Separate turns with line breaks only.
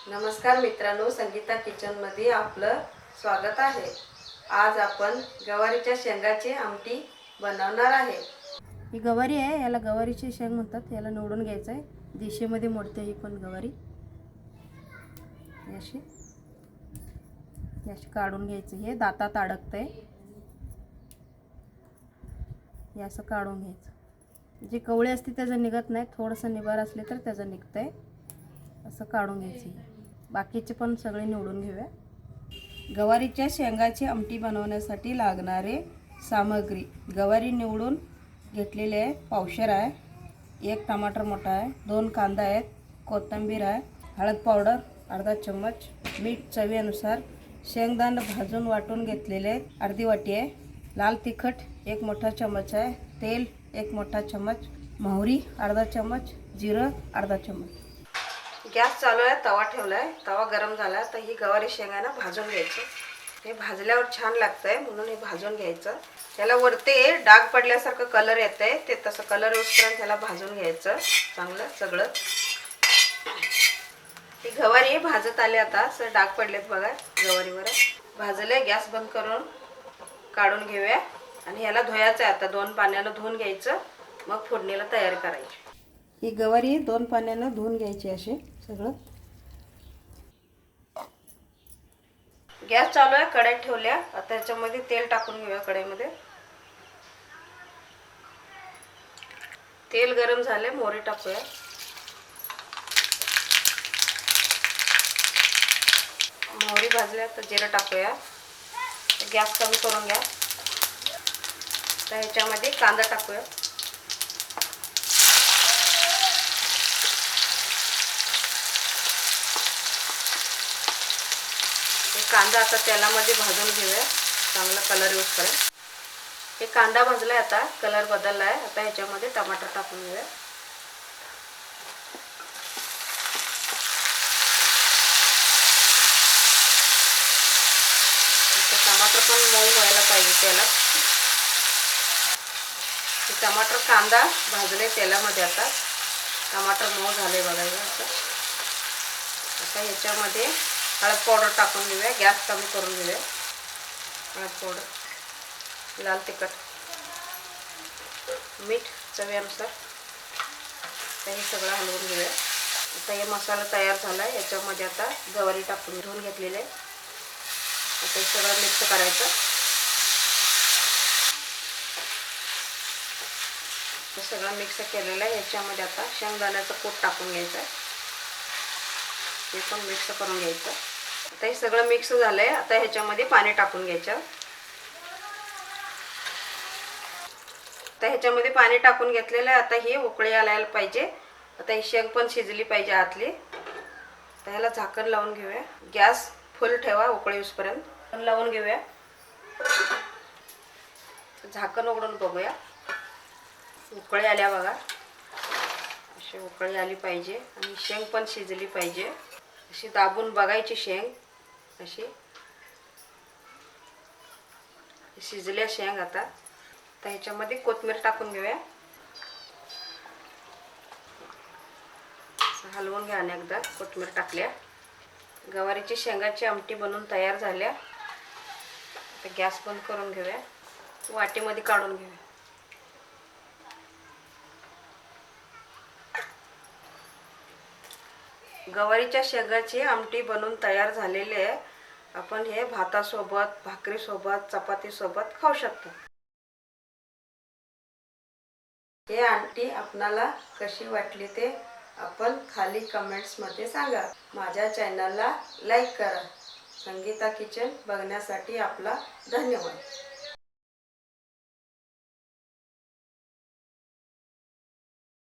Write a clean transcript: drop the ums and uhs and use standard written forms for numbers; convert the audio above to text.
नमस्कार मित्रांनो, संगीता किचनमध्ये आपलं स्वागत आहे। आज आपण गवारीच्या शेंगाची आमटी बनवणार आहे। ही गवारी आहे, याला गवारीची शेंग म्हणतात। याला निवडून घ्यायचं आहे। दिशेमध्ये मोडते ही पण गवारी अशी काढून घ्यायचं। हे दातात अडकतंय, हे असं काढून घ्यायचं। जी कवळे असते त्याचं निघत नाही, थोडंसं निबार असले तर त्याचं निघतंय। असं काढून घ्यायचं। बाकीचे पण सगळे निवडून घेऊया। गवारीच्या शेंगाची आमटी बनवण्यासाठी लागणारे सामग्री: गवारी निवडून घेतलेले आहे, पावशेर आहे, एक टमाटर मोठा आहे, 2 कांदा आहेत, कोथिंबीर आहे, हळद पावडर अर्धा चम्मच, मीठ चवीनुसार, शेंगदाणे भाजून वाटून घेतलेले आहेत अर्धी वाटी आहे, लाल तिखट 1 मोठा चम्मच आहे, तेल 1 मोठा चम्मच, मोहरी अर्धा चम्मच, जिरं अर्धा चम्मच। गॅस चालू आहे, तवा ठेवला आहे, तवा गरम झाला तर ही गवारी शेंगाना भाजून घ्यायचं। हे भाजल्यावर छान लागतंय म्हणून हे भाजून घ्यायचं। त्याला वरती डाग पडल्यासारखं कलर येतंय, ते तसं कलर येऊपर्यंत त्याला भाजून घ्यायचं चांगलं सगळं। ही गवारी भाजत आली, आता असं डाग पडलेत बघा गवारीवर। भाजले, गॅस बंद करून काढून घेऊया आणि ह्याला धुवायचं आहे। आता 2 पाण्यानं धुवून घ्यायचं, मग फोडणीला तयार करायची। ही गवारी 2 पाण्यानं धुवून घ्यायची अशी सगळं। गॅस चालू आहे, कढई ठेवल्या, आता त्याच्यामध्ये तेल टाकून घेऊया। कढईमध्ये तेल गरम झाले, मोहरी टाकूया। मोहरी भाजल्या तर जिरं टाकूया। गॅस कमी करून घ्या। तर ह्याच्यामध्ये कांदा टाकूया। कांदा आता तेलामध्ये भाजून घेऊया चांगला कलर येऊपर्यंत। हे कांदा भाजलाय, आता कलर बदललाय। आता ह्याच्यामध्ये टमाटर टाकून घेऊया। टमाटर पण मऊ व्हायला पाहिजे त्याला। हे टमाटर कांदा भाजले तेलामध्ये, आता टमाटर मऊ झाले बघा असं। आता ह्याच्यामध्ये हळद पावडर टाकून घेऊया। गॅस कमी करून घेऊया। हळद पावडर, लाल तिखट, मीठ चवीनुसार, हे सगळं हलवून घेऊया। आता हे मसाला तयार झाला आहे, याच्यामध्ये आता गवारी टाकून धुवून घेतलेले आहे। आता हे सगळं मिक्स करायचं। हे सगळं मिक्स केलेलं आहे, याच्यामध्ये आता शेंगदाण्याचं कूट टाकून घ्यायचं आहे। हे पण मिक्स करून घ्यायचं। आता हे सगळं मिक्स झालंय, आता ह्याच्यामध्ये पाणी टाकून घ्यायचं। आता ह्याच्यामध्ये पाणी टाकून घेतलेलं आहे। आता हे उकळी यायला पाहिजे। आता ही शेंग पण शिजली पाहिजे आतली। आता ह्याला झाकण लावून घेऊया। गॅस फुल ठेवा उकळी येऊपर्यंत लावून घेऊया। झाकण उघडून बघूया। उकळी आल्या बघा, अशी उकळी आली पाहिजे आणि शेंग पण शिजली पाहिजे। अशी दाबून बघायची शेंग, अशी शिजल्या शेंग। आता ह्याच्यामध्ये कोथिंबीर टाकून घेऊया। हलवून घ्या अनेकदा। कोथिंबीर टाकल्या, गवारीची शेंगाची आमटी बनवून तयार झाल्या। आता गॅस बंद करून घेऊया, वाटीमध्ये काढून घेऊया। गवारीच्या शेंगाची आमटी बनवून तयार झालेली आहे। आपण हे भातासोबत, भाकरीसोबत, चपातीसोबत खाऊ शकतो। हे आमटी आपणाला कशी वाटली ते आपण खाली कमेंट्समध्ये सांगा। माझ्या चॅनलला लाईक करा। संगीता किचन बघण्यासाठी आपला धन्यवाद।